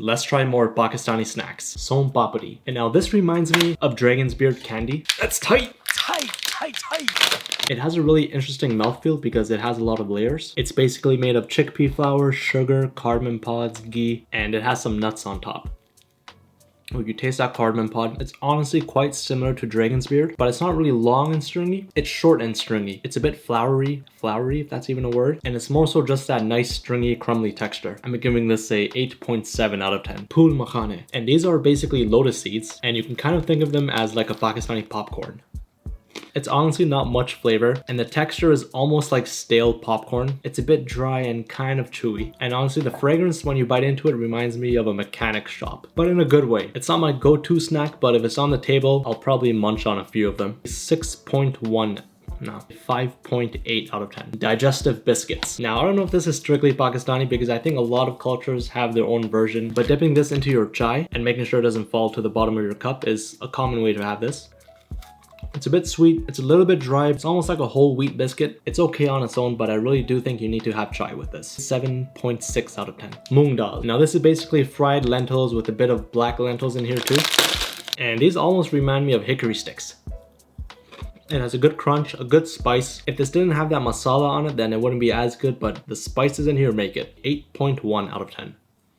Let's try more Pakistani snacks. Som papadi. And now this reminds me of Dragon's Beard candy. That's tight! It has a really interesting mouthfeel because it has a lot of layers. It's basically made of chickpea flour, sugar, cardamom pods, ghee, and it has some nuts on top. When you taste that cardamom pod, it's honestly quite similar to Dragon's Beard, but it's not really long and stringy. It's short and stringy. It's a bit flowery if that's even a word, and it's more so just that nice stringy crumbly texture. I'm giving this a 8.7 out of 10. Pool makhane. And these are basically lotus seeds, and you can kind of think of them as like a Pakistani popcorn. It's honestly not much flavor, and the texture is almost like stale popcorn. It's a bit dry and kind of chewy. And honestly, the fragrance when you bite into it reminds me of a mechanic shop, but in a good way. It's not my go-to snack, but if it's on the table, I'll probably munch on a few of them. 6.1. No, 5.8 out of 10. Digestive biscuits. Now, I don't know if this is strictly Pakistani because I think a lot of cultures have their own version, but dipping this into your chai and making sure it doesn't fall to the bottom of your cup is a common way to have this. It's a bit sweet, it's a little bit dry, it's almost like a whole wheat biscuit. It's okay on its own, but I really do think you need to have chai with this. 7.6 out of 10. Moong dal. Now this is basically fried lentils with a bit of black lentils in here too. And these almost remind me of hickory sticks. It has a good crunch, a good spice. If this didn't have that masala on it, then it wouldn't be as good, but the spices in here make it. 8.1 out of 10.